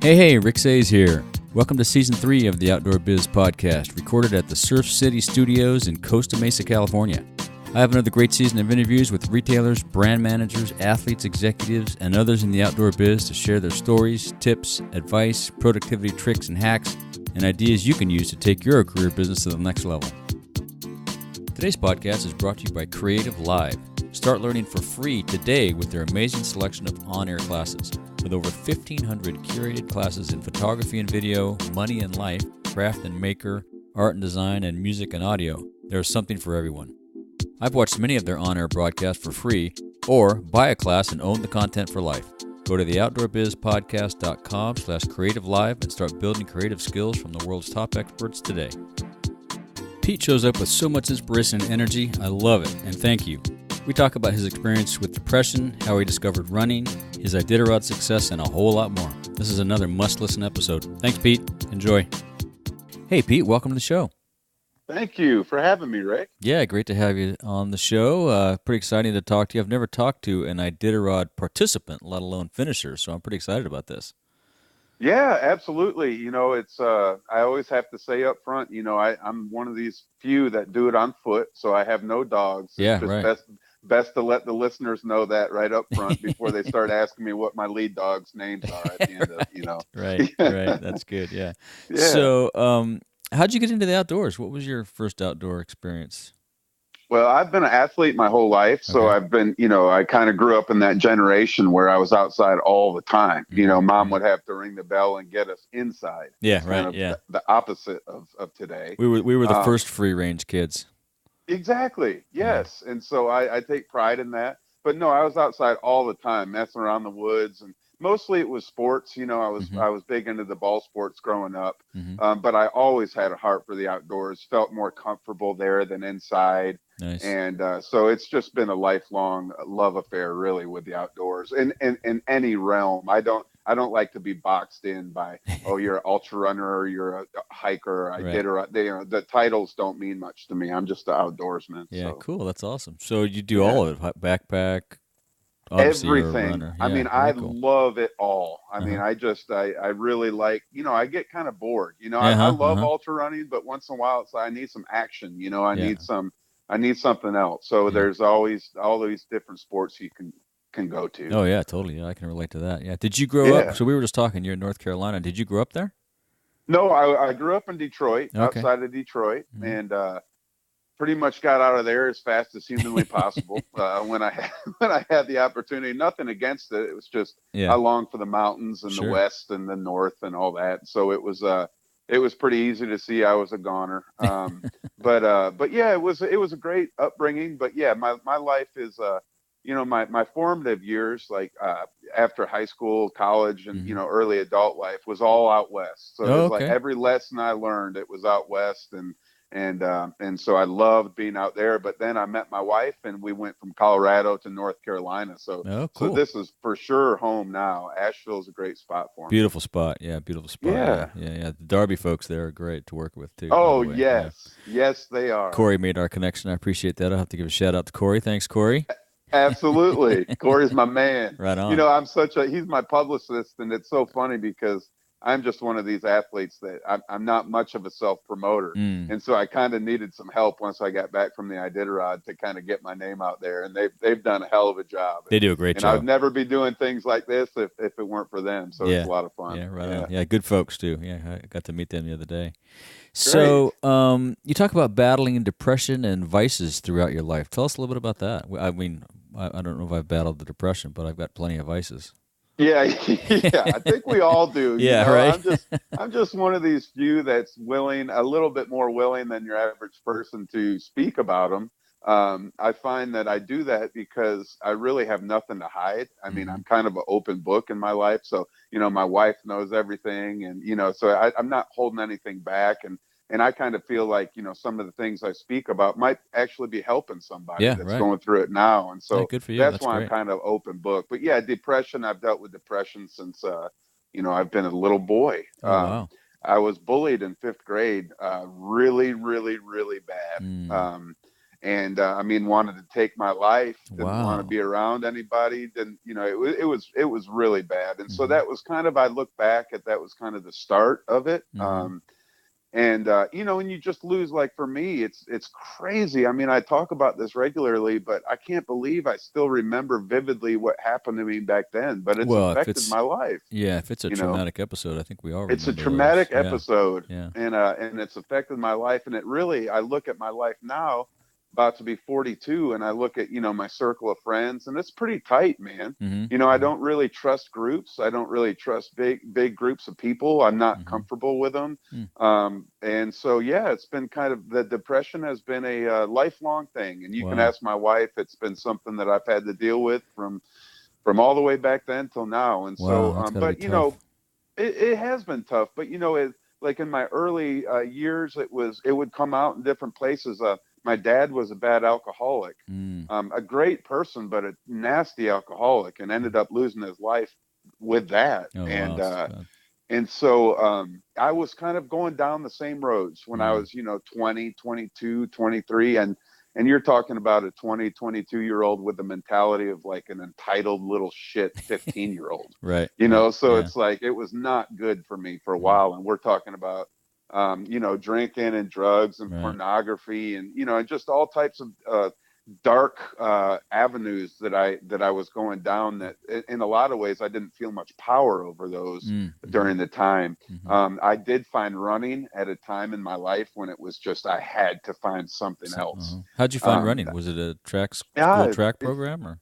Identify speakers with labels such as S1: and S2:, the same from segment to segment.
S1: Hey, Rick Seaveys here. Welcome to Season 3 of the Outdoor Biz Podcast, recorded at the Surf City Studios in Costa Mesa, California. I have another great season of interviews with retailers, brand managers, athletes, executives, and others in the outdoor biz to share their stories, tips, advice, productivity tricks and hacks, and ideas you can use to take your career business to the next level. Today's podcast is brought to you by Creative Live. Start learning for free today with their amazing selection of on-air classes. With over 1,500 curated classes in photography and video, money and life, craft and maker, art and design, and music and audio, there is something for everyone. I've watched many of their on-air broadcasts for free, or buy a class and own the content for life. Go to theoutdoorbizpodcast.com/creativelive and start building creative skills from the world's top experts today. Pete shows up with so much inspiration and energy. I love it, and thank you. We talk about his experience with depression, how he discovered running, his Iditarod success, and a whole lot more. This is another must-listen episode. Thanks, Pete. Enjoy. Hey, Pete, welcome to the show.
S2: Thank you for having me, Rick.
S1: Yeah, great to have you on the show. Pretty exciting to talk to you. I've never talked to an Iditarod participant, let alone finisher, so I'm pretty excited about this.
S2: Yeah, absolutely. You know, it's I always have to say up front, you know, I'm one of these few that do it on foot, so I have no dogs.
S1: Yeah,
S2: it's just
S1: right.
S2: Best to let the listeners know that right up front before they start asking me what my lead dogs' names are at the end of, you know.
S1: Right. That's good, yeah.
S2: Yeah.
S1: So, how'd you get into the outdoors? What was your first outdoor experience?
S2: Well, I've been an athlete my whole life, so
S1: Okay.
S2: I've been, you know, I kind of grew up in that generation where I was outside all the time. You know, Mom would have to ring the bell and get us inside.
S1: Yeah,
S2: It's
S1: right,
S2: kind of
S1: yeah.
S2: the opposite of today.
S1: We were the first free-range kids.
S2: Exactly. Yes. And so I take pride in that. But no, I was outside all the time, messing around the woods, and mostly it was sports. You know, I was big into the ball sports growing up, but I always had a heart for the outdoors. Felt more comfortable there than inside.
S1: Nice.
S2: And so it's just been a lifelong love affair, really, with the outdoors in any realm. I don't like to be boxed in by, oh, you're an ultra runner or you're a hiker. The titles don't mean much to me. I'm just an outdoorsman.
S1: Yeah,
S2: so.
S1: cool. That's awesome. So you do all of it, backpack, obviously
S2: Everything.
S1: You're a runner.
S2: I
S1: Yeah,
S2: mean,
S1: very
S2: I
S1: cool.
S2: love it all. I mean, I really like, you know, I get kind of bored. You know, I love ultra running, but once in a while, I need some action. You know, I need something else. So there's always all these different sports you can go to.
S1: Oh yeah, totally. Yeah, I can relate to that. Yeah. Did you grow up? So we were just talking. You're in North Carolina. Did you grow up there?
S2: No, I grew up in Detroit,
S1: Okay.
S2: outside of Detroit, and pretty much got out of there as fast as humanly possible when I had the opportunity. Nothing against it. It was just I longed for the mountains and the west and the north and all that. So it was pretty easy to see I was a goner. But yeah, it was a great upbringing. But yeah, my life is you know, my formative years, like after high school, college, and you know, early adult life was all out west. So it was like every lesson I learned, it was out west, and so I loved being out there. But then I met my wife, and we went from Colorado to North Carolina. So so this is for sure home now. Asheville is a great spot for me.
S1: Beautiful spot. Yeah, beautiful spot. Yeah. The Darby folks there are great to work with too.
S2: Oh yes, yes they are.
S1: Corey made our connection. I appreciate that. I'll have to give a shout out to Corey. Thanks, Corey.
S2: Absolutely. Corey's my man.
S1: Right on.
S2: You know, he's my publicist, and it's so funny because I'm just one of these athletes that I'm not much of a self-promoter. And so I kind of needed some help once I got back from the Iditarod to kind of get my name out there. And they've done a hell of a job.
S1: They do a great job.
S2: And I would never be doing things like this if it weren't for them. So it's a lot of fun.
S1: Yeah, right on. Yeah, good folks too. Yeah, I got to meet them the other day. So you talk about battling depression and vices throughout your life. Tell us a little bit about that. I mean, I don't know if I've battled the depression, but I've got plenty of vices.
S2: Yeah, I think we all do.
S1: Yeah,
S2: you know?
S1: right.
S2: I'm just one of these few that's willing, a little bit more willing than your average person to speak about them. I find that I do that because I really have nothing to hide. I mean, I'm kind of an open book in my life. So, you know, my wife knows everything, and, you know, so I'm not holding anything back. And I kind of feel like, you know, some of the things I speak about might actually be helping somebody that's going through it now. And so
S1: good for you.
S2: That's why great. I'm kind of open book. But yeah, depression, I've dealt with depression since, you know, I've been a little boy.
S1: Wow.
S2: I was bullied in 5th grade, really, really, really bad. and I mean, wanted to take my life, didn't want to be around anybody, didn't, you know, it was really bad. And so that was kind of, I look back at, that was kind of the start of it. And you know, and you just lose, like for me, it's crazy. I mean, I talk about this regularly, but I can't believe I still remember vividly what happened to me back then. But it's affected my life.
S1: Yeah, if it's a traumatic episode, I think we all remember
S2: it's a traumatic
S1: those.
S2: episode.
S1: Yeah.
S2: And it's affected my life. And it really, I look at my life now, about to be 42, and I look at, you know, my circle of friends, and it's pretty tight, man. You know, I don't really trust groups. I don't really trust big groups of people. I'm not comfortable with them. And so, yeah, it's been kind of, the depression has been a lifelong thing. And you can ask my wife, it's been something that I've had to deal with from all the way back then till now. And so, but you know, it has been tough, but you know, like in my early years, it would come out in different places. My dad was a bad alcoholic, a great person, but a nasty alcoholic, and ended up losing his life with that. And so I was kind of going down the same roads when I was, you know, 20, 22, 23. And you're talking about a 20, 22-year-old with the mentality of like an entitled little shit 15-year-old.
S1: Right.
S2: You know, so it's like, it was not good for me for a while. And we're talking about, you know, drinking and drugs and pornography and, you know, and just all types of dark avenues that I was going down, that in a lot of ways I didn't feel much power over those during the time. I did find running at a time in my life when it was just, I had to find something else.
S1: How'd you find running? Was it a track program or?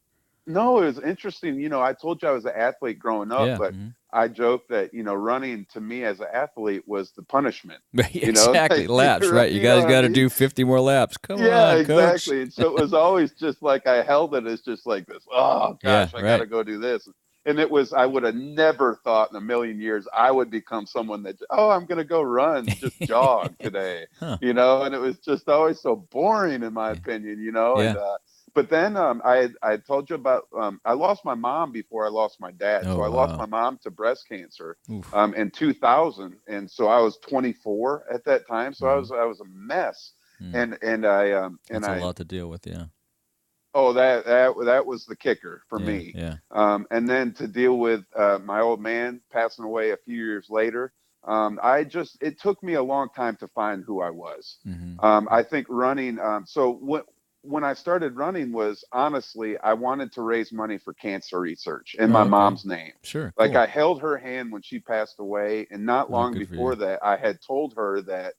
S2: No, it was interesting. You know, I told you I was an athlete growing up, but I joke that, you know, running to me as an athlete was the punishment.
S1: You know? Exactly. Laps, right? You guys got to do 50 more laps. Come on, coach.
S2: Exactly. And so it was always just like, I held it as just like this, oh gosh, I got to go do this. And it was, I would have never thought in a million years I would become someone that, I'm going to go run, just jog today, you know, and it was just always so boring in my opinion, you know, and, but then I told you about, I lost my mom before I lost my dad. So I lost my mom to breast cancer in 2000. And so I was 24 at that time. So I was a mess. And
S1: That's a lot to deal with. Yeah.
S2: Oh, that was the kicker for me.
S1: Yeah.
S2: And then to deal with my old man passing away a few years later, it took me a long time to find who I was. I think running, when I started running was, honestly, I wanted to raise money for cancer research in my mom's name.
S1: Sure.
S2: Like I held her hand when she passed away. And not long before that, I had told her that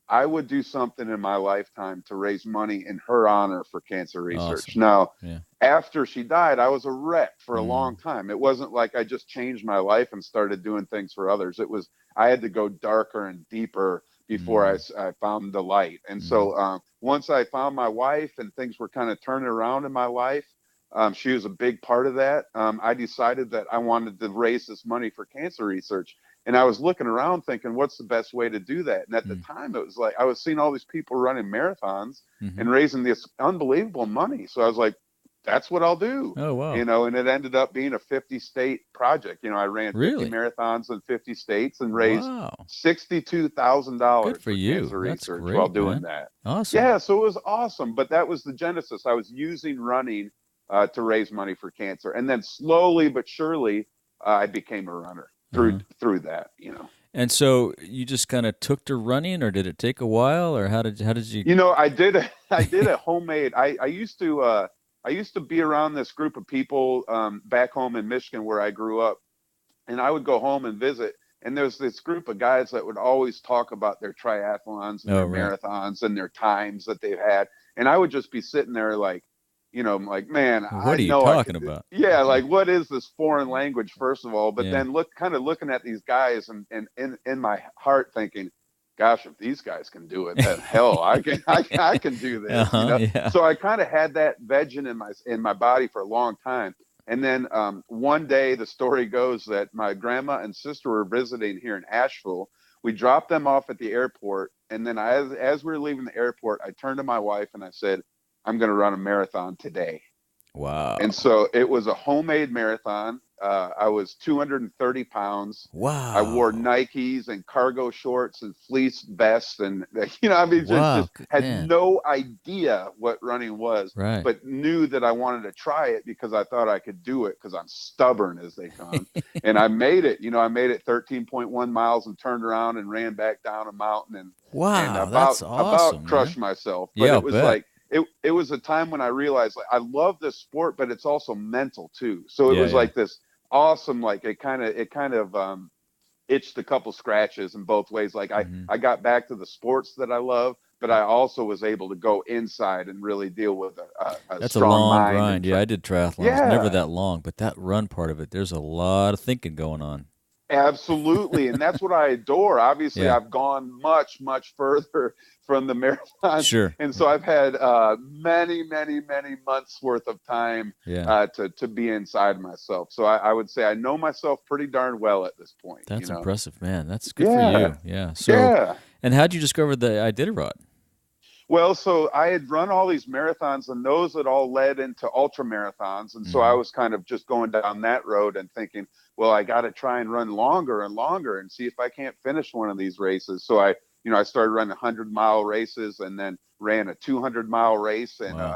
S2: I would do something in my lifetime to raise money in her honor for cancer research.
S1: Awesome.
S2: Now, after she died, I was a wreck for a long time. It wasn't like I just changed my life and started doing things for others. It was, I had to go darker and deeper before I found the light. And so once I found my wife and things were kind of turning around in my life, she was a big part of that. I decided that I wanted to raise this money for cancer research. And I was looking around thinking, what's the best way to do that? And at the time, it was like, I was seeing all these people running marathons and raising this unbelievable money. So I was like, that's what I'll do.
S1: Oh, wow.
S2: You know, and it ended up being a 50-state project. You know, I ran 50 marathons in 50 states and raised $62,000
S1: Good for you.
S2: Cancer
S1: That's
S2: research
S1: great,
S2: while doing that.
S1: Awesome.
S2: Yeah, so it was awesome. But that was the genesis. I was using running to raise money for cancer. And then slowly but surely, I became a runner through that, you know.
S1: And so you just kind of took to running, or did it take a while, or how did you?
S2: You know, I did a homemade. I used to be around this group of people back home in Michigan where I grew up, and I would go home and visit. And there's this group of guys that would always talk about their triathlons and their marathons and their times that they've had. And I would just be sitting there like, you know, I'm like, man,
S1: what are you talking about?
S2: Yeah, like what is this foreign language, first of all? But then looking at these guys and in my heart thinking, gosh, if these guys can do it, then hell, I can do this. You know? So I kind of had that vegging in my body for a long time. And then one day, the story goes that my grandma and sister were visiting here in Asheville. We dropped them off at the airport, and then as we were leaving the airport, I turned to my wife and I said, I'm going to run a marathon today.
S1: Wow.
S2: And so it was a homemade marathon. I was 230 pounds.
S1: Wow.
S2: I wore Nikes and cargo shorts and fleece vests. And, I mean, just had no idea what running was,
S1: right.
S2: but knew that I wanted to try it because I thought I could do it because I'm stubborn, as they come. And I made it. I made it 13.1 miles and turned around and ran back down a mountain and
S1: that's awesome,
S2: about crushed myself. But
S1: yeah,
S2: it was like, it was a time when I realized, like, I love this sport, but it's also mental too. So it was like this awesome, like it kind of itched a couple scratches in both ways. Like I got back to the sports that I love, but I also was able to go inside and really deal with a strong
S1: long
S2: mind.
S1: grind. Yeah, I did triathlons. Yeah. Never that long, but that run part of it, there's a lot of thinking going on.
S2: Absolutely. And that's what I adore. Obviously, I've gone much, much further from the marathon.
S1: Sure.
S2: And so I've had many, many, many months worth of time to be inside myself. So I would say I know myself pretty darn well at this point.
S1: That's impressive, man. That's good for you. Yeah. So, and how'd you discover the Iditarod?
S2: Well, so I had run all these marathons, and those had all led into ultra marathons. And so I was kind of just going down that road and thinking, well, I got to try and run longer and longer and see if I can't finish one of these races. So I started running 100-mile races and then ran a 200-mile race in at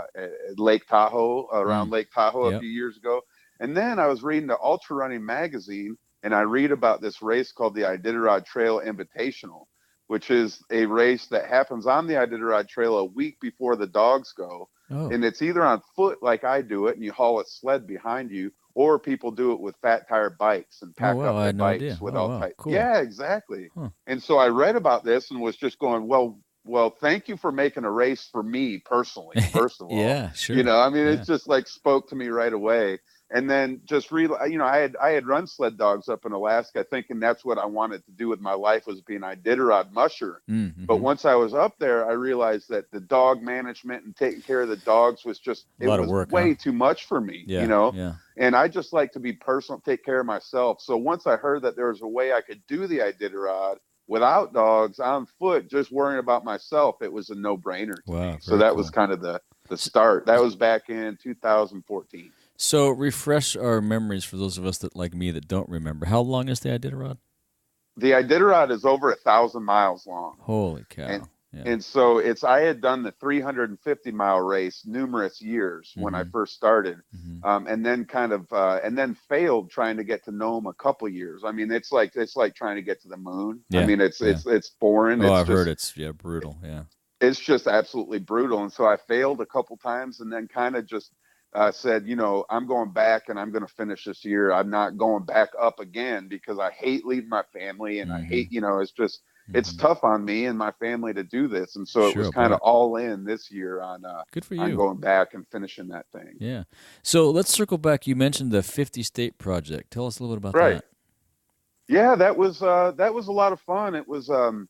S2: Lake Tahoe, around Lake Tahoe a few years ago. And then I was reading the Ultra Running magazine, and I read about this race called the Iditarod Trail Invitational, which is a race that happens on the Iditarod Trail a week before the dogs go. Oh. And it's either on foot like I do it and you haul a sled behind you, or people do it with fat tire bikes and pack up their bikes with all types. Cool. Yeah, exactly. Huh. And so I read about this and was just going, well, thank you for making a race for me personally, first of all.
S1: Yeah, sure.
S2: It just like spoke to me right away. And then just I had run sled dogs up in Alaska, thinking that's what I wanted to do with my life, was be an Iditarod musher. Mm-hmm. But once I was up there, I realized that the dog management and taking care of the dogs was just way too much for me.
S1: Yeah.
S2: And I just like to be personal, take care of myself. So once I heard that there was a way I could do the Iditarod without dogs on foot, just worrying about myself, it was a no-brainer to me. So that was kind of the start. That was back in 2014.
S1: So refresh our memories for those of us that, like me, that don't remember. How long is the Iditarod?
S2: The Iditarod is over 1,000 miles long.
S1: Holy cow.
S2: And so I had done the 350-mile race numerous years when I first started, and then and then failed trying to get to Nome a couple years. I mean, it's like trying to get to the moon. Yeah. I mean, it's boring.
S1: Oh, I've heard it's brutal. Yeah.
S2: It's just absolutely brutal. And so I failed a couple times, and then kind of just said, I'm going back and I'm going to finish this year. I'm not going back up again because I hate leaving my family, and I hate, it's just, it's tough on me and my family to do this. And so it was kind of all in this year on,
S1: good for you,
S2: on going back and finishing that thing.
S1: Yeah. So let's circle back. You mentioned the 50 State Project. Tell us a little bit about that.
S2: Yeah, that was a lot of fun. It was, the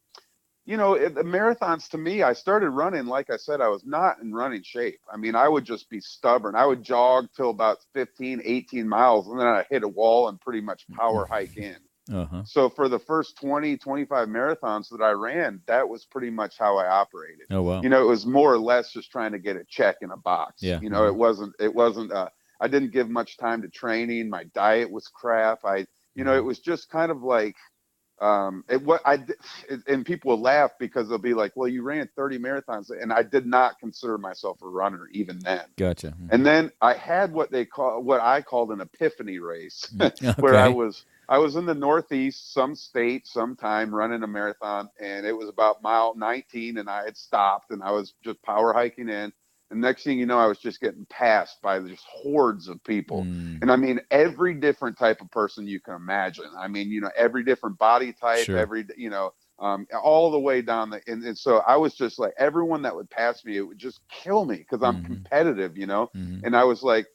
S2: marathons, to me, I started running, like I said, I was not in running shape. I mean, I would just be stubborn. I would jog till about 15, 18 miles, and then I'd hit a wall and pretty much power hike in. Uh-huh. So for the first 20, 25 marathons that I ran, that was pretty much how I operated.
S1: Oh, wow.
S2: It was more or less just trying to get a check in a box.
S1: Yeah.
S2: It wasn't, I didn't give much time to training. My diet was crap. It was just kind of like, and people will laugh because they'll be like, well, you ran 30 marathons, and I did not consider myself a runner even then.
S1: Gotcha.
S2: And then I had what I called an epiphany race, where I was in the Northeast, some state, sometime running a marathon, and it was about mile 19, and I had stopped, and I was just power hiking in. And next thing you know, I was just getting passed by just hordes of people. And I mean, every different type of person you can imagine. I mean, every different body type,
S1: sure.
S2: All the way down and so I was just like, everyone that would pass me, it would just kill me because I'm competitive, and I was like,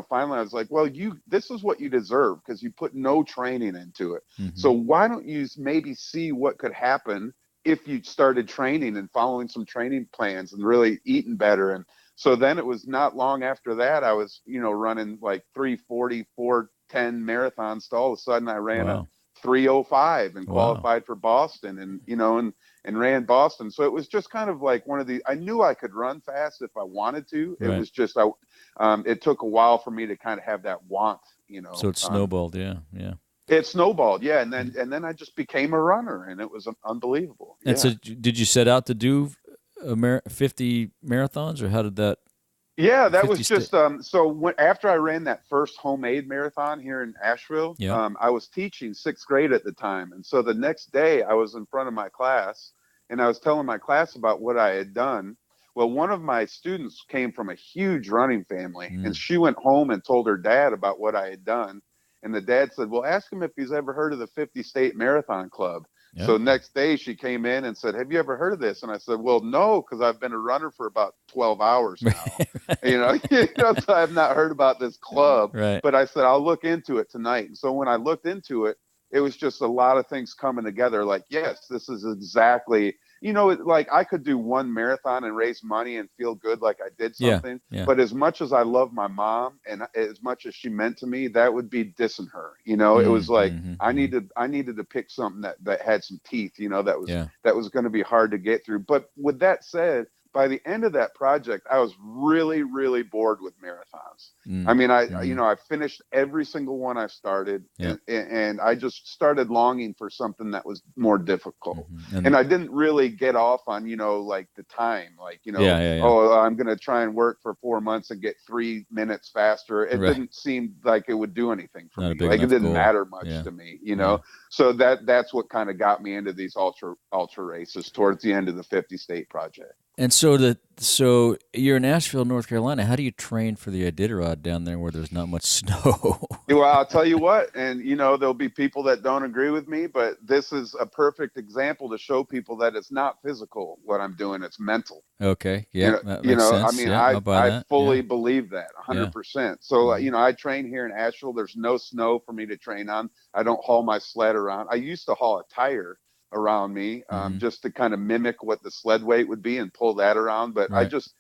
S2: finally I was like, well, this is what you deserve because you put no training into it. So why don't you maybe see what could happen if you started training and following some training plans and really eating better. And so then it was not long after that, I was, running like 340, 410 marathons. To all of a sudden I ran a 3:05 and
S1: Wow.
S2: qualified for Boston, and and ran Boston. So it was just kind of like one of the, I knew I could run fast if I wanted to. It was just, it took a while for me to kind of have that want,
S1: So it snowballed. Yeah.
S2: It snowballed. Yeah. And then I just became a runner, and it was unbelievable.
S1: And so did you set out to do 50 marathons, or how did that?
S2: Yeah, that was just, after I ran that first homemade marathon here in Asheville, I was teaching 6th grade at the time. And so the next day I was in front of my class, and I was telling my class about what I had done. Well, one of my students came from a huge running family, and she went home and told her dad about what I had done. And the dad said, well, ask him if he's ever heard of the 50 State Marathon Club. Yeah. So next day she came in and said, have you ever heard of this? And I said, well, no, because I've been a runner for about 12 hours now. So I've not heard about this club.
S1: Right.
S2: But I said, I'll look into it tonight. And so when I looked into it, it was just a lot of things coming together. Like, yes, this is exactly, like I could do one marathon and raise money and feel good like I did something.
S1: Yeah.
S2: But as much as I love my mom and as much as she meant to me, that would be dissing her. It was like I needed to pick something that had some teeth, that was going to be hard to get through. But with that said, by the end of that project, I was really, really bored with marathons. I mean, I finished every single one I started, and I just started longing for something that was more difficult. And I didn't really get off on, like the time, like, oh, I'm going to try and work for 4 months and get 3 minutes faster. It didn't seem like it would do anything for me. Like it didn't matter much to me, So that's what kind of got me into these ultra races towards the end of the 50 State project.
S1: And so you're in Asheville, North Carolina. How do you train for the Iditarod down there where there's not much snow?
S2: Well, I'll tell you what, and there'll be people that don't agree with me, but this is a perfect example to show people that it's not physical what I'm doing; it's mental.
S1: Okay, yeah, that makes sense.
S2: I mean, I fully believe that 100%. So I train here in Asheville. There's no snow for me to train on. I don't haul my sled around. I used to haul a tire around me just to kind of mimic what the sled weight would be and pull that around. But I just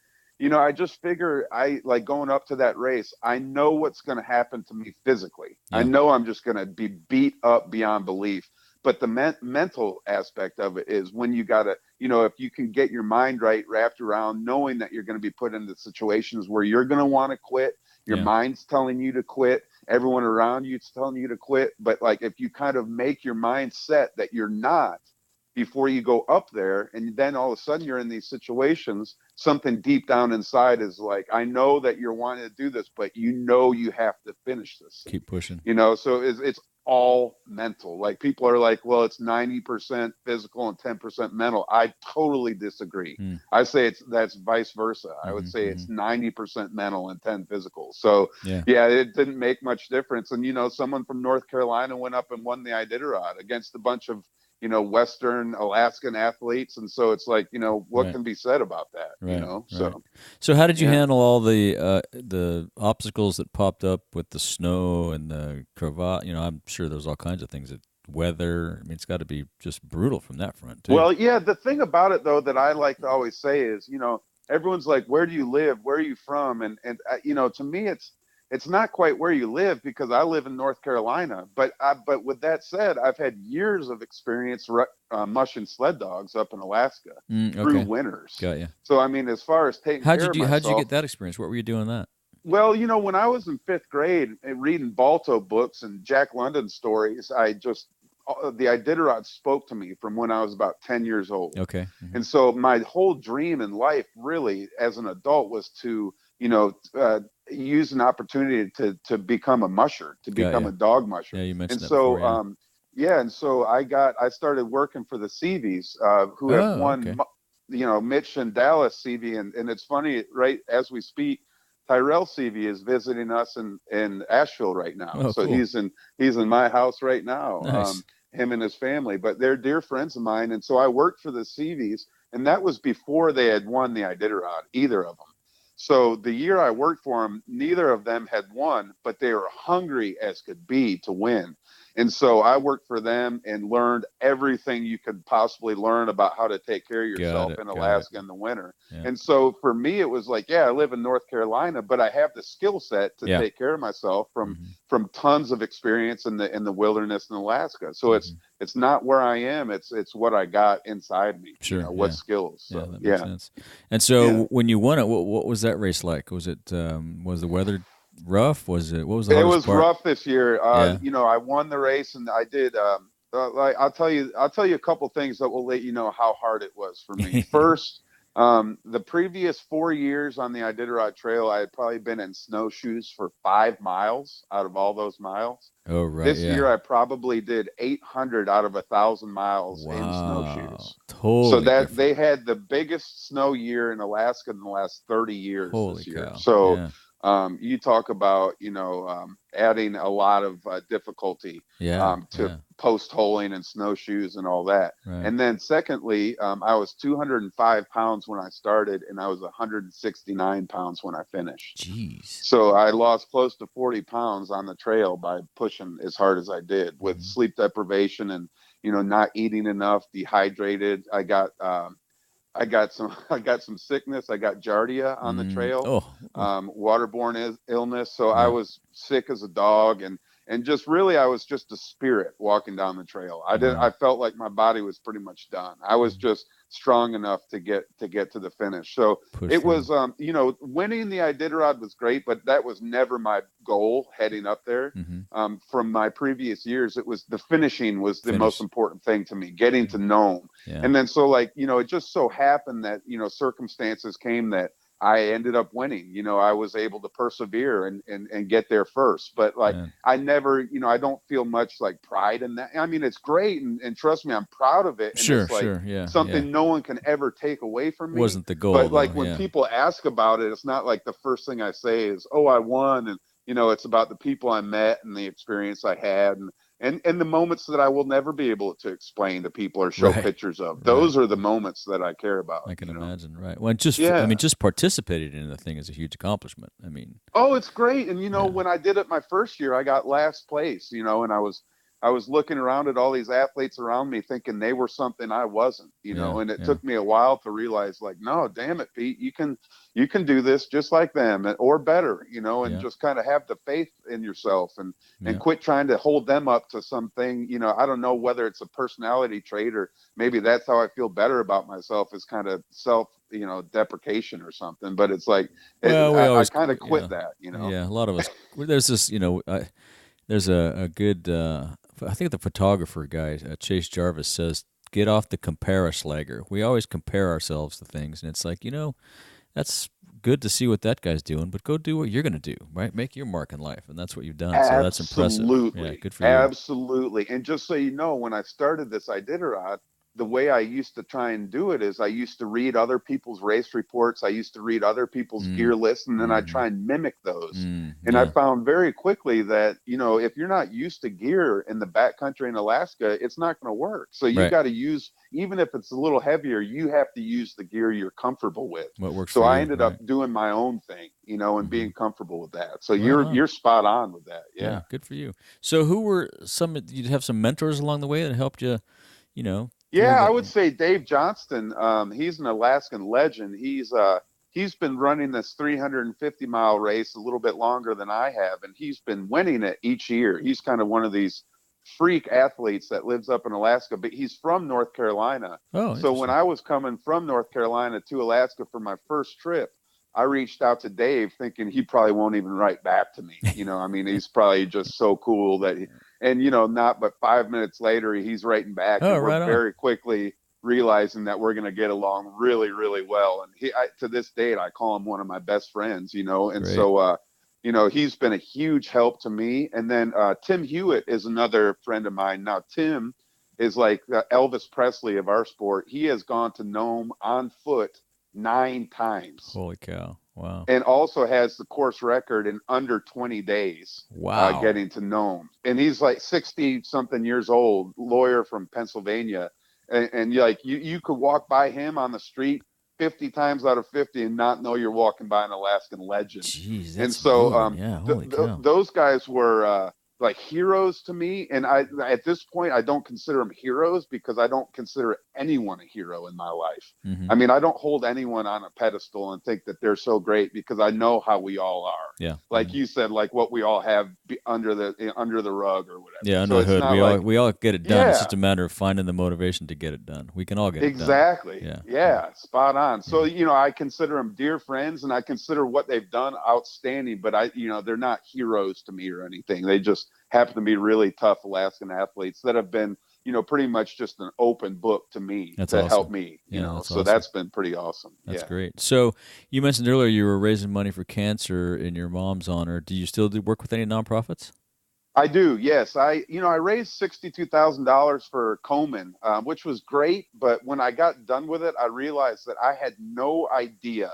S2: figure I like going up to that race. I know what's going to happen to me physically. I know I'm just going to be beat up beyond belief. But the mental aspect of it is when you got to, if you can get your mind wrapped around knowing that you're going to be put into situations where you're going to want to quit, your mind's telling you to quit, everyone around you is telling you to quit. But like, if you kind of make your mind set that you're not before you go up there, and then all of a sudden you're in these situations, something deep down inside is like, I know that you're wanting to do this, but you have to finish this.
S1: Keep pushing.
S2: So it's all mental. Like people are like, well, it's 90% physical and 10% mental. I totally disagree. I say that's vice versa. I would say it's 90% mental and 10 physical. So it didn't make much difference. And someone from North Carolina went up and won the Iditarod against a bunch of Western Alaskan athletes, and so it's like, what can be said about that?
S1: So how did you handle all the obstacles that popped up with the snow and the cravat? I'm sure there's all kinds of things, that weather. I mean, it's got to be just brutal from that front too.
S2: Well, the thing about it though that I like to always say is, everyone's like, where do you live, where are you from? And to me it's not quite where you live, because I live in North Carolina. But with that said, I've had years of experience mushing sled dogs up in Alaska through winters.
S1: Got you.
S2: So I mean, as far as taking care of myself,
S1: how'd you get that experience? What were you doing that?
S2: Well, when I was in 5th grade and reading Balto books and Jack London stories, the Iditarod spoke to me from when I was about 10 years old.
S1: Okay.
S2: And so my whole dream in life, really, as an adult, was to use an opportunity to become a musher, to become a dog musher.
S1: Yeah, you mentioned
S2: that
S1: before,
S2: and so I started working for the Seaveys, who have won, Mitch and Dallas Seavey, and it's funny, right as we speak, Tyrell Seavey is visiting us in Asheville right now.
S1: Oh,
S2: so
S1: cool.
S2: he's in my house right now.
S1: Nice.
S2: Him and his family, but they're dear friends of mine. And so I worked for the Seaveys, and that was before they had won the Iditarod, either of them. So the year I worked for them, neither of them had won, but they were hungry as could be to win. And so I worked for them and learned everything you could possibly learn about how to take care of yourself in Alaska in the winter. Yeah. And so for me, it was like, I live in North Carolina, but I have the skill set to take care of myself from tons of experience in the wilderness in Alaska. So it's not where I am. It's what I got inside me.
S1: Sure.
S2: What skills. So,
S1: that makes sense. And so when you won it, what was that race like? Was it was the weather rough? What was the hardest part?
S2: It was rough this year. I won the race, and I did. I'll tell you a couple things that will let you know how hard it was for me. First, the previous 4 years on the Iditarod Trail, I had probably been in snowshoes for 5 miles out of all those miles.
S1: Oh, right.
S2: This year, I probably did 800 out of 1,000 miles in snowshoes.
S1: Totally.
S2: So that they had the biggest snow year in Alaska in the last 30 years this year.
S1: Cow.
S2: So. You talk about, adding a lot of difficulty to post-holing and snowshoes and all that. Right. And then secondly, I was 205 pounds when I started, and I was 169 pounds when I finished.
S1: Jeez.
S2: So I lost close to 40 pounds on the trail by pushing as hard as I did with sleep deprivation and, not eating enough, dehydrated. I got some sickness. I got giardia on the trail, waterborne illness. So I was sick as a dog, and just really, I was just a spirit walking down the trail. I felt like my body was pretty much done. I was just strong enough to get to the finish. So it was, winning the Iditarod was great, but that was never my goal heading up there. From my previous years, it was the finishing was the most important thing to me, getting to Nome. Yeah. And then so it just so happened that, circumstances came that I ended up winning. I was able to persevere and get there first. But I never, I don't feel much like pride in that. I mean, it's great. And trust me, I'm proud of it. And it's something no one can ever take away from me.
S1: Wasn't the goal.
S2: But when people ask about it, it's not like the first thing I say is, oh, I won. And, it's about the people I met and the experience I had. And the moments that I will never be able to explain to people or show pictures of. Those are the moments that I care about.
S1: I can imagine, right? Well, just participating in the thing is a huge accomplishment. I mean,
S2: it's great. And when I did it my first year, I got last place. And I was looking around at all these athletes around me, thinking they were something I wasn't. And it took me a while to realize, no, damn it, Pete, you can do this just like them or better. And just kind of have the faith in yourself and quit trying to hold them up to something. I don't know whether it's a personality trait or maybe that's how I feel better about myself is kind of self, deprecation or something. But it's I kind of quit that.
S1: Yeah, a lot of us. There's this. There's a good. I think the photographer guy, Chase Jarvis, says, "Get off the compare-a-slagger." We always compare ourselves to things, and it's that's good to see what that guy's doing, but go do what you're going to do, right? Make your mark in life, and that's what you've done. So that's impressive.
S2: Absolutely,
S1: good for you.
S2: Absolutely. And just so you know, when I started this Iditarod, the way I used to try and do it is I used to read other people's race reports. I used to read other people's gear lists, and then I try and mimic those. And I found very quickly that, if you're not used to gear in the backcountry in Alaska, it's not going to work. So you got to use, even if it's a little heavier, you have to use the gear you're comfortable with.
S1: What works
S2: so
S1: for
S2: I
S1: you,
S2: ended up doing my own thing, and being comfortable with that. So you're spot on with that. Yeah.
S1: Good for you. So who were you'd have some mentors along the way that helped you,
S2: Yeah, I would say Dave Johnston. He's an Alaskan legend. He's been running this 350-mile race a little bit longer than I have, and he's been winning it each year. He's kind of one of these freak athletes that lives up in Alaska, but he's from North Carolina. So when I was coming from North Carolina to Alaska for my first trip, I reached out to Dave thinking he probably won't even write back to me. He's probably just so cool that not but 5 minutes later, he's writing back. And we're very quickly realizing that we're going to get along really, really well. And to this date, I call him one of my best friends, and Great. So, he's been a huge help to me. And then Tim Hewitt is another friend of mine. Now, Tim is like Elvis Presley of our sport. He has gone to Nome on foot 9 times.
S1: Holy cow. Wow.
S2: And also has the course record in under 20 days.
S1: Wow.
S2: Getting to Nome. And he's 60-something years old, lawyer from Pennsylvania. And you could walk by him on the street 50 times out of 50 and not know you're walking by an Alaskan legend.
S1: Jeez,
S2: and so
S1: holy cow.
S2: those guys were like heroes to me. And at this point, I don't consider them heroes because I don't consider anyone a hero in my life.
S1: Mm-hmm.
S2: I mean, I don't hold anyone on a pedestal and think that they're so great because I know how we all are.
S1: Yeah.
S2: Like you said, like what we all have under the rug or whatever.
S1: Yeah, under the hood. We all get it done.
S2: Yeah.
S1: It's just a matter of finding the motivation to get it done. We can all get it done.
S2: Exactly. Yeah. Spot on. So, I consider them dear friends and I consider what they've done outstanding, but they're not heroes to me or anything. They just happen to be really tough Alaskan athletes that have been, pretty much just an open book to me help me,
S1: that's
S2: so
S1: awesome.
S2: That's been pretty awesome.
S1: That's great. So you mentioned earlier you were raising money for cancer in your mom's honor. Do you still work with any nonprofits?
S2: I do. Yes. I raised $62,000 for Komen, which was great. But when I got done with it, I realized that I had no idea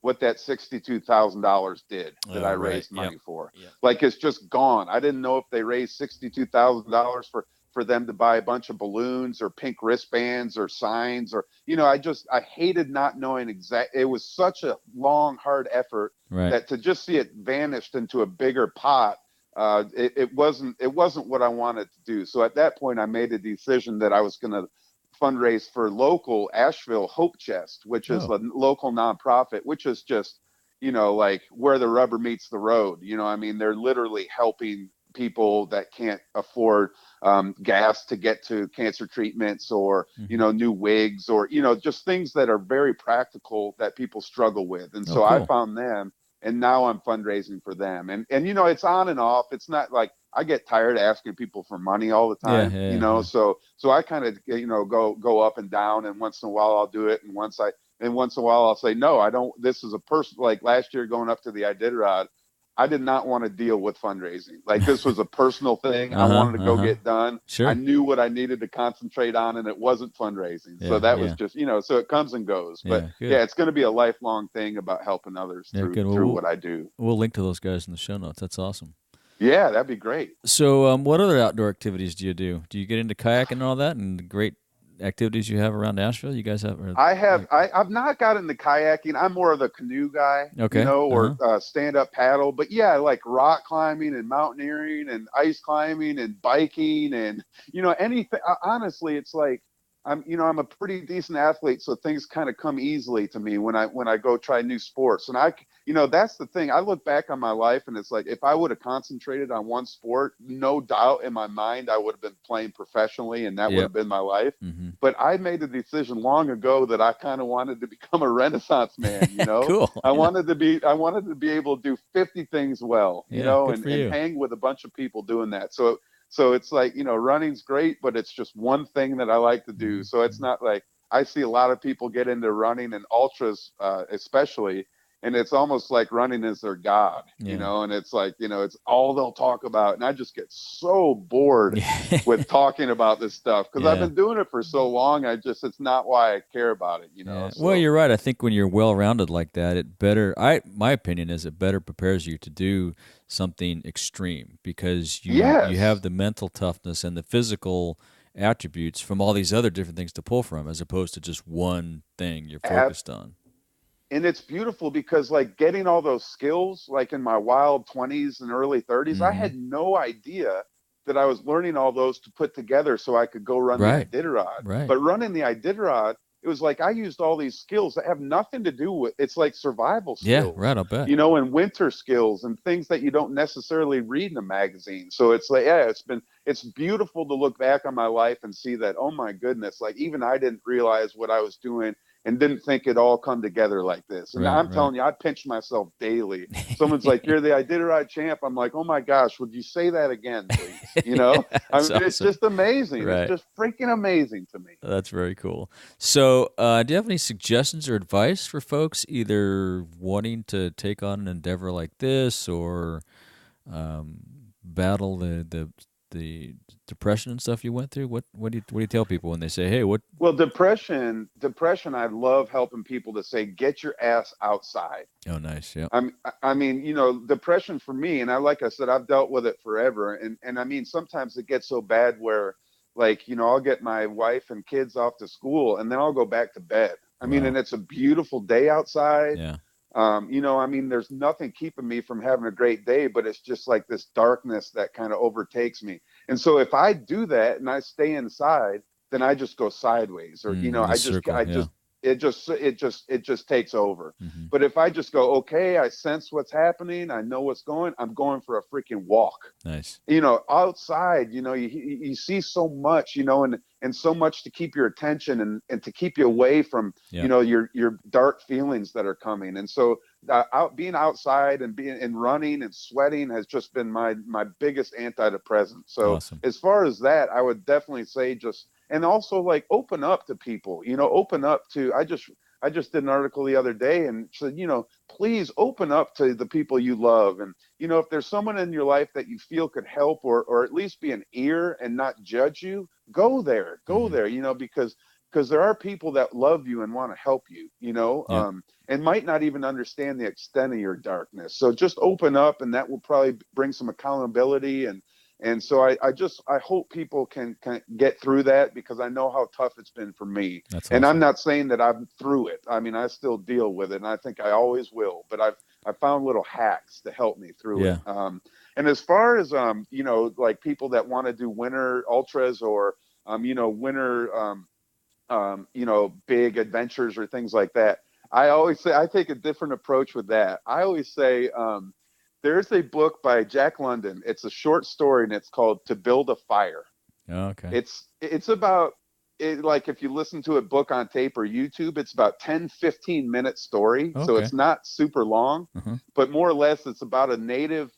S2: what that $62,000 did that I raised money for. Yep. Like it's just gone. I didn't know if they raised $62,000 for them to buy a bunch of balloons or pink wristbands or signs or, I hated not knowing exactly. It was such a long, hard effort that to just see it vanished into a bigger pot. It wasn't what I wanted to do. So at that point, I made a decision that I was going to fundraise for local Asheville Hope Chest, which is a local nonprofit, which is just, like where the rubber meets the road. They're literally helping people that can't afford gas to get to cancer treatments or, new wigs or, just things that are very practical that people struggle with. And so I found them. And now I'm fundraising for them. And it's on and off. It's not like I get tired asking people for money all the time, so I kind of, go up and down. And once in a while I'll do it. And once in a while I'll say, no, I don't. This is a person like last year going up to the Iditarod. I did not want to deal with fundraising. Like this was a personal thing. I wanted to go get done.
S1: Sure.
S2: I knew what I needed to concentrate on and it wasn't fundraising. So that was just, so it comes and goes, but it's going to be a lifelong thing about helping others through what I do.
S1: We'll link to those guys in the show notes. That's awesome.
S2: Yeah, that'd be great.
S1: So what other outdoor activities do you do? Do you get into kayaking and all that and the great activities you have around Asheville? You guys have?
S2: I've not got into kayaking. I'm more of the canoe guy, or stand-up paddle. But yeah, I like rock climbing and mountaineering and ice climbing and biking and anything. Honestly, it's like I'm a pretty decent athlete, so things kind of come easily to me when I go try new sports. And that's the thing. I look back on my life and it's like if I would have concentrated on one sport, no doubt in my mind I would have been playing professionally and that would have been my life. Mm-hmm. But I made a decision long ago that I kind of wanted to become a Renaissance man,
S1: Cool.
S2: I wanted to be able to do 50 things well, and hang with a bunch of people doing that. So it's like, running's great, but it's just one thing that I like to do. So it's not like I see a lot of people get into running and ultras, especially. And it's almost like running is their God, and it's like, it's all they'll talk about. And I just get so bored with talking about this stuff because I've been doing it for so long. It's not why I care about it,
S1: So.
S2: Well,
S1: you're right. I think when you're well-rounded like that, my opinion is it better prepares you to do something extreme because you have the mental toughness and the physical attributes from all these other different things to pull from as opposed to just one thing you're focused on.
S2: And it's beautiful because like getting all those skills, like in my wild 20s and early 30s, I had no idea that I was learning all those to put together so I could go run the Iditarod. Right. But running the Iditarod, it was like I used all these skills that have nothing to do with it's like survival skills.
S1: Yeah, right, I'll bet.
S2: And winter skills and things that you don't necessarily read in a magazine. So it's like, it's beautiful to look back on my life and see that, oh my goodness, like even I didn't realize what I was doing and didn't think it all come together like this. And I'm telling you, I pinch myself daily. Someone's like, you're the Iditarod champ. I'm like, oh my gosh, would you say that again, please?
S1: Awesome.
S2: It's just amazing. Right. It's just freaking amazing to me.
S1: That's very cool. So do you have any suggestions or advice for folks either wanting to take on an endeavor like this or battle the depression and stuff you went through? What do you tell people when they say, hey, what?
S2: Well, depression, I love helping people to say, get your ass outside.
S1: Oh, nice. Yeah.
S2: I mean, depression for me, and like I said, I've dealt with it forever. And I mean, sometimes it gets so bad where like, I'll get my wife and kids off to school and then I'll go back to bed. I mean, and it's a beautiful day outside.
S1: Yeah.
S2: I mean, there's nothing keeping me from having a great day, but it's just like this darkness that kind of overtakes me. And so if I do that and I stay inside, then I just go sideways, or it just takes over.
S1: Mm-hmm.
S2: But if I just go, okay, I sense what's happening, I know what's I'm going for a freaking walk.
S1: Nice.
S2: Outside, you see so much, and so much to keep your attention and to keep you away from, your dark feelings that are coming. And so being outside and running and sweating has just been my biggest antidepressant. So
S1: awesome.
S2: As far as that, I would definitely say and also like open up to people, open up to, I just did an article the other day and said, please open up to the people you love. And, if there's someone in your life that you feel could help or at least be an ear and not judge you, go there, because there are people that love you and want to help you, and might not even understand the extent of your darkness. So just open up, and that will probably bring some accountability. And so I hope people can get through that, because I know how tough it's been for me.
S1: That's
S2: and
S1: awesome.
S2: I'm not saying that I'm through it. I mean, I still deal with it, and I think I always will. But I've found little hacks to help me through it. And as far as like people that want to do winter ultras or winter big adventures or things like that, I always say I take a different approach with that. I always say there's a book by Jack London. It's a short story, and it's called To Build a Fire.
S1: Oh, okay.
S2: It's about it, like if you listen to a book on tape or YouTube, it's about 10-15 minute story.
S1: Okay.
S2: So it's not super long, but more or less it's about a native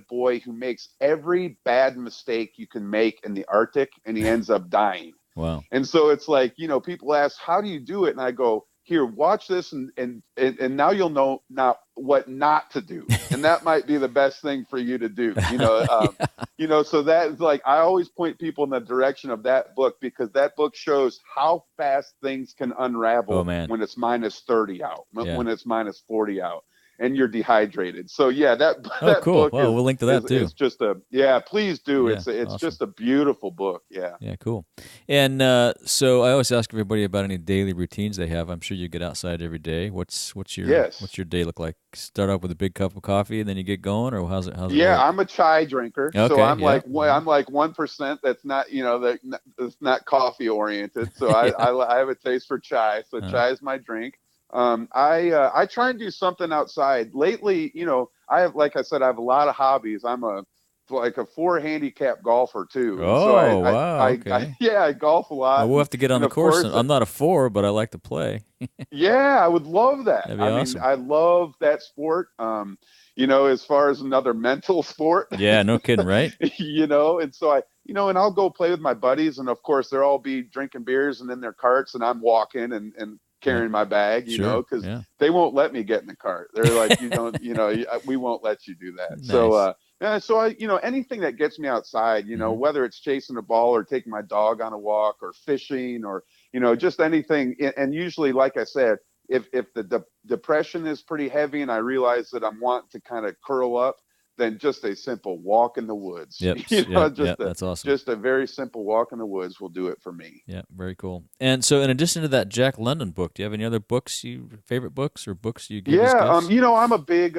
S2: boy who makes every bad mistake you can make in the Arctic, and he ends up dying.
S1: Wow.
S2: And so it's like, people ask, how do you do it? And I go, here, watch this, and now you'll know not what not to do, and that might be the best thing for you to do. So that is like, I always point people in the direction of that book, because that book shows how fast things can unravel when it's -30 out, when it's -40 out, and you're dehydrated. So that
S1: cool.
S2: book
S1: we'll link to that too.
S2: It's just please do. It's awesome. Just a beautiful book.
S1: Yeah, cool. And so I always ask everybody about any daily routines they have. I'm sure you get outside every day. What's your day look like? Start off with a big cup of coffee and then you get going, or how's it work?
S2: I'm a chai drinker.
S1: Okay,
S2: so I'm like 1% that's not, that's not coffee oriented. So I have a taste for chai. So chai is my drink. I try and do something outside. Lately, I have a lot of hobbies. I'm a 4 handicap golfer too.
S1: Oh, wow.
S2: I golf a lot.
S1: We'll have to get on the course. I'm not a 4, but I like to play.
S2: Yeah, I would love that.
S1: That'd be awesome.
S2: I love that sport. As far as another mental sport.
S1: Yeah, no kidding, right?
S2: And so and I'll go play with my buddies, and of course they'll all be drinking beers and in their carts, and I'm walking and carrying my bag, because they won't let me get in the cart. They're like, we won't let you do that. Nice. So anything that gets me outside, whether it's chasing a ball or taking my dog on a walk or fishing or, just anything. And usually, like I said, if the depression is pretty heavy and I realize that I'm wanting to kind of curl up, then just a simple walk in the woods.
S1: That's awesome.
S2: Just a very simple walk in the woods will do it for me.
S1: Yeah, very cool. And so, in addition to that Jack London book, do you have any other books, favorite books or books you give?
S2: I'm a big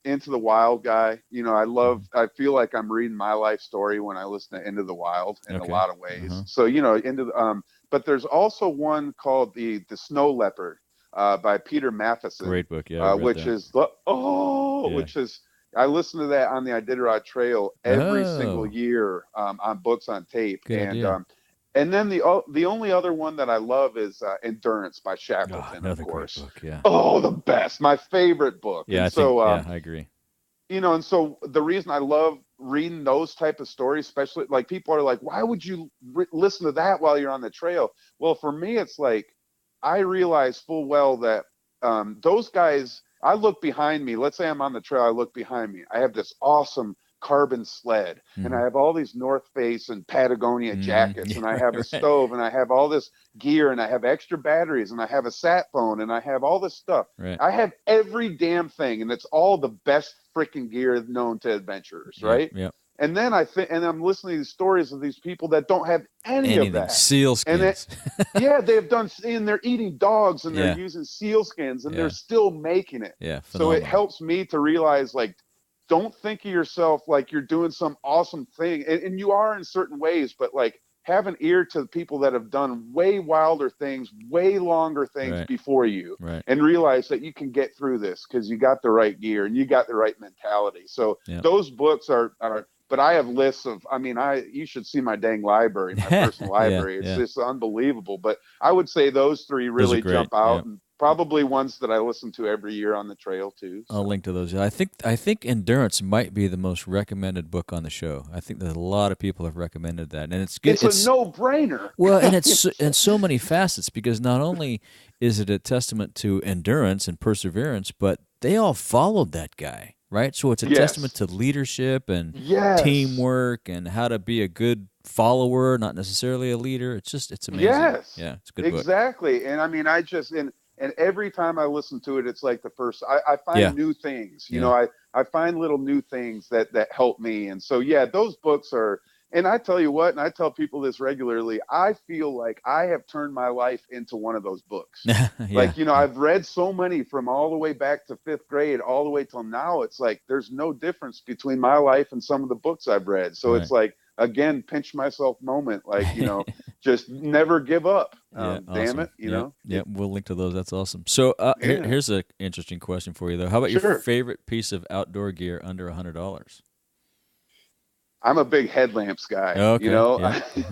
S2: Into the Wild guy. I feel like I'm reading my life story when I listen to Into the Wild in a lot of ways. So but there's also one called the Snow Leopard by Peter Matheson.
S1: Great book,
S2: which is I listen to that on the Iditarod Trail every single year on books on tape.
S1: Good idea.
S2: And then the only other one that I love is Endurance by Shackleton, of course.
S1: Great book, yeah.
S2: Oh, the best. My favorite book.
S1: Yeah, I agree.
S2: And so the reason I love reading those type of stories, especially like people are like, why would you listen to that while you're on the trail? Well, for me, it's like I realize full well that those guys, I look behind me. Let's say I'm on the trail. I look behind me. I have this awesome carbon sled, and I have all these North Face and Patagonia jackets, and I have a stove, and I have all this gear, and I have extra batteries, and I have a sat phone, and I have all this stuff.
S1: Right.
S2: I have every damn thing, and it's all the best freaking gear known to adventurers, right?
S1: Yeah.
S2: And then I'm listening to these stories of these people that don't have anything of that.
S1: Seal skins.
S2: And they've done, and they're eating dogs and they're using seal skins and they're still making it.
S1: Yeah.
S2: So it helps me to realize, like, don't think of yourself like you're doing some awesome thing. And you are in certain ways, but like, have an ear to the people that have done way wilder things, way longer things before you, and realize that you can get through this because you got the right gear and you got the right mentality. So those books are, but I have lists of, I mean, you should see my dang library, my personal library. It's just unbelievable. But I would say those three really jump out, and probably ones that I listen to every year on the trail too. So.
S1: I'll link to those. I think Endurance might be the most recommended book on the show. I think that a lot of people have recommended that, and it's good.
S2: It's a no-brainer.
S1: Well, and it's in so many facets, because not only is it a testament to endurance and perseverance, but they all followed that guy, right? So it's a testament to leadership and teamwork and how to be a good follower, not necessarily a leader. It's amazing.
S2: Yes.
S1: Yeah, it's a good book.
S2: Exactly. And I mean, and every time I listen to it, it's like the first, I find new things, you know, I find little new things that help me. And so, those books are, and I tell you what, and I tell people this regularly, I feel like I have turned my life into one of those books. Like, you know, I've read so many from all the way back to 5th grade, all the way till now. It's like, there's no difference between my life and some of the books I've read. So it's like, again, pinch myself moment, like, you know, just never give up.
S1: Awesome.
S2: Damn it, you know?
S1: Yeah, we'll link to those. That's awesome. So here's an interesting question for you, though. How about your favorite piece of outdoor gear under $100?
S2: I'm a big headlamps guy.
S1: Okay.
S2: You know,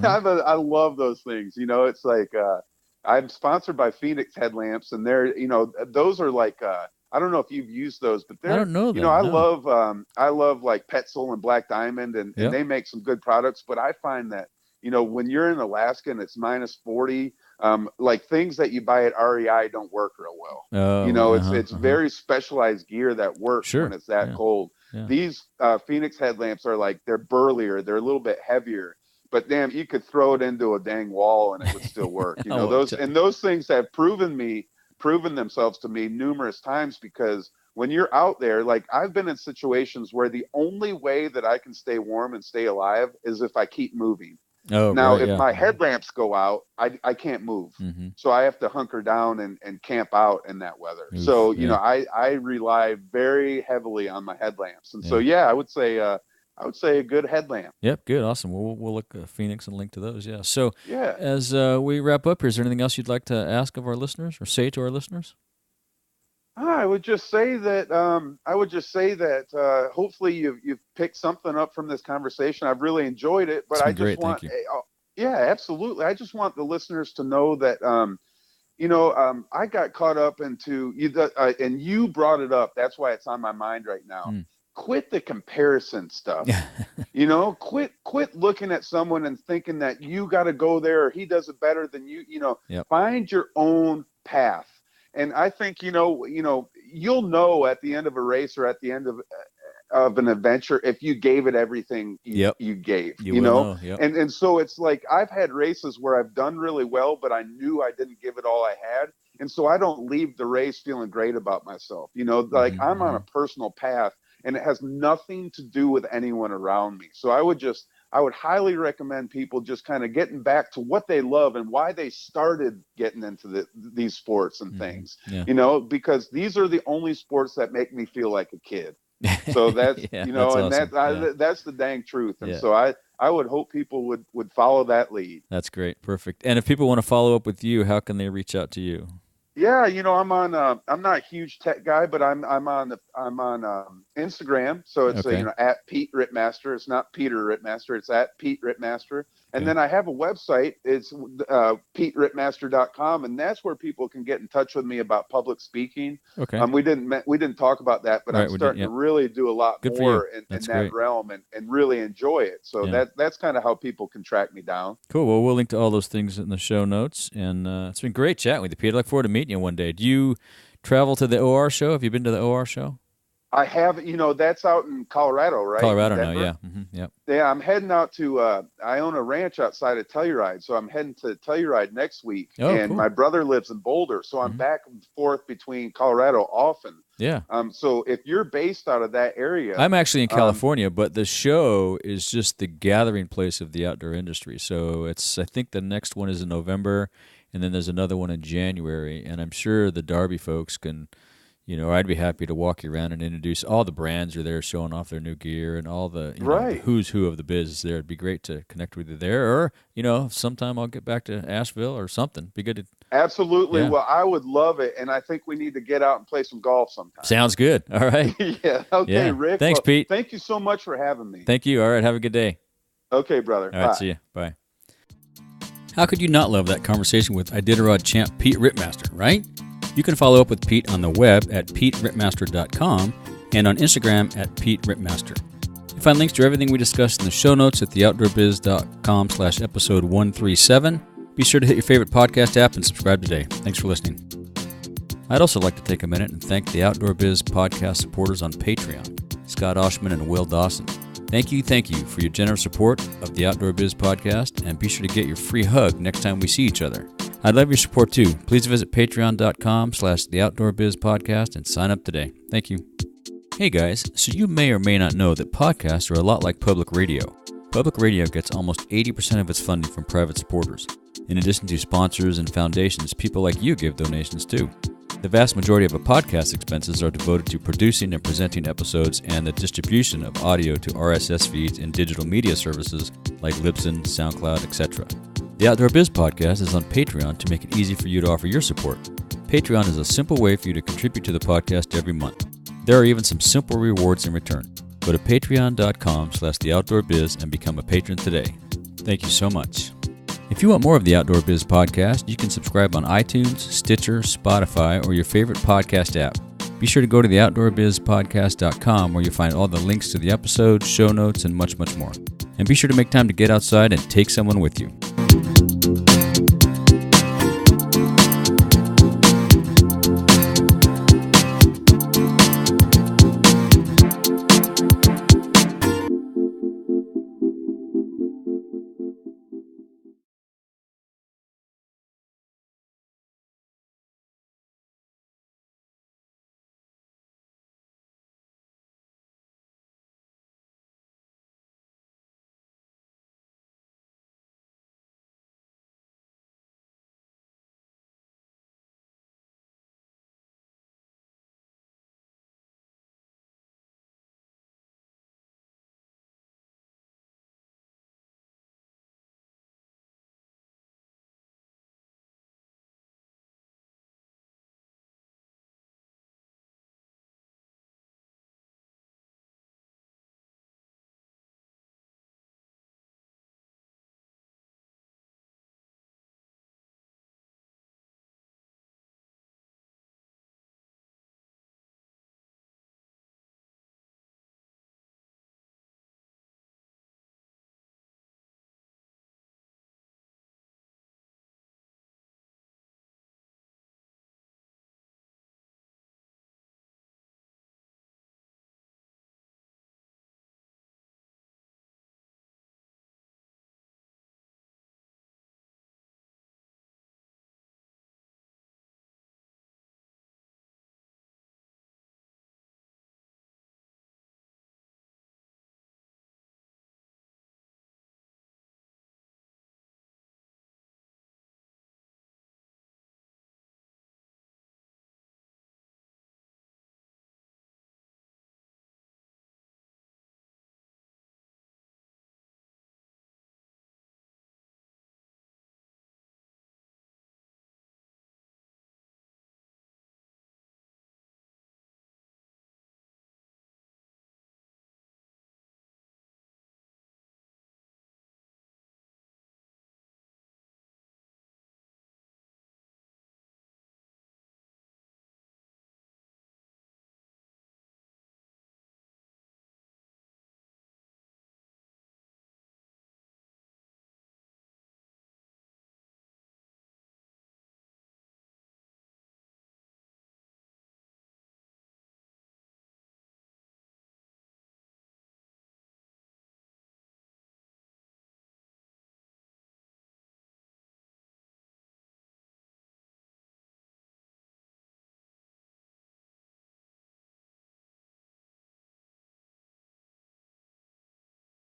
S2: I love those things. You know, it's like I'm sponsored by Phoenix Headlamps, and they're, you know, those are like I don't know if you've used those, but they're,
S1: I don't know them,
S2: you know, I love like Petzl and Black Diamond, and they make some good products. But I find that, you know, when you're in Alaska and it's -40, like things that you buy at REI don't work real well. You know, it's very specialized gear that works when it's that cold. These Phoenix headlamps are like, they're burlier, they're a little bit heavier, but damn, you could throw it into a dang wall and it would still work. You know, those things have proven themselves to me numerous times, because when you're out there, like I've been in situations where the only way that I can stay warm and stay alive is if I keep moving. If my headlamps go out, I can't move. So I have to hunker down and camp out in that weather. So, you know, I rely very heavily on my headlamps. And so, I would say a good headlamp.
S1: Yep, good, awesome. We'll look at Phoenix and link to those. Yeah. So as we wrap up here, is there anything else you'd like to ask of our listeners or say to our listeners?
S2: I would just say that hopefully you've picked something up from this conversation. I've really enjoyed it, but I just want, absolutely. I just want the listeners to know that, I got caught up into and you brought it up. That's why it's on my mind right now. Quit the comparison stuff. You know, quit looking at someone and thinking that you got to go there or he does it better than you. You know, find your own path. And I think, you'll know at the end of a race or at the end of an adventure if you gave it everything you gave, you know? And so it's like I've had races where I've done really well, but I knew I didn't give it all I had. And so I don't leave the race feeling great about myself. You know, like I'm on a personal path and it has nothing to do with anyone around me. So I would highly recommend people just kind of getting back to what they love and why they started getting into these sports and things, you know, because these are the only sports that make me feel like a kid. So that's, you know, and awesome. That's the dang truth. And so I would hope people would follow that lead. That's great. Perfect. And if people want to follow up with you, how can they reach out to you? Yeah, you know, I'm on. I'm not a huge tech guy, but I'm on Instagram. So it's at Pete Ripmaster. It's not Peter Ripmaster. It's at Pete Ripmaster. And then I have a website. It's PeteRipmaster.com, and that's where people can get in touch with me about public speaking. Okay. We didn't talk about that, but I'm starting to really do a lot more in that realm and really enjoy it. So that's kind of how people can track me down. Cool. Well, we'll link to all those things in the show notes, and it's been great chatting with you, Pete. I look forward to meeting you one day. Do you travel to the OR show? Have you been to the OR show? I have, that's out in Colorado, right?
S1: Colorado now, yeah. Mm-hmm, yep.
S2: Yeah, I'm heading out to, I own a ranch outside of Telluride, so I'm heading to Telluride next week.
S1: Oh,
S2: and
S1: cool.
S2: My brother lives in Boulder, so I'm back and forth between Colorado often.
S1: Yeah.
S2: So if you're based out of that area.
S1: I'm actually in California, but the show is just the gathering place of the outdoor industry. So I think the next one is in November, and then there's another one in January, and I'm sure the Darby folks can... I'd be happy to walk you around and introduce all the brands are there showing off their new gear and all the, the who's who of the biz is there. It'd be great to connect with you there. Or, sometime I'll get back to Asheville or something. Be good to...
S2: Absolutely. Yeah. Well, I would love it. And I think we need to get out and play some golf sometime.
S1: Sounds good. All right.
S2: Yeah. Okay, yeah. Rick.
S1: Thanks, Pete.
S2: Thank you so much for having me.
S1: Thank you. All right. Have a good day.
S2: Okay, brother.
S1: All right. Bye. See you. Bye. How could you not love that conversation with Iditarod champ Pete Ripmaster, right? You can follow up with Pete on the web at PeteRipmaster.com and on Instagram at PeteRipmaster. You'll find links to everything we discussed in the show notes at theoutdoorbiz.com/episode 137. Be sure to hit your favorite podcast app and subscribe today. Thanks for listening. I'd also like to take a minute and thank the Outdoor Biz podcast supporters on Patreon, Scott Oshman and Will Dawson. Thank you for your generous support of the Outdoor Biz podcast, and be sure to get your free hug next time we see each other. I'd love your support too. Please visit patreon.com/theoutdoorbizpodcast and sign up today. Thank you. Hey guys, so you may or may not know that podcasts are a lot like public radio. Public radio gets almost 80% of its funding from private supporters. In addition to sponsors and foundations, people like you give donations too. The vast majority of a podcast's expenses are devoted to producing and presenting episodes and the distribution of audio to RSS feeds and digital media services like Libsyn, SoundCloud, etc. The Outdoor Biz podcast is on Patreon to make it easy for you to offer your support. Patreon is a simple way for you to contribute to the podcast every month. There are even some simple rewards in return. Go to patreon.com/theoutdoorbiz and become a patron today. Thank you so much. If you want more of the Outdoor Biz podcast, you can subscribe on iTunes, Stitcher, Spotify, or your favorite podcast app. Be sure to go to theoutdoorbizpodcast.com where you'll find all the links to the episodes, show notes, and much, much more. And be sure to make time to get outside and take someone with you.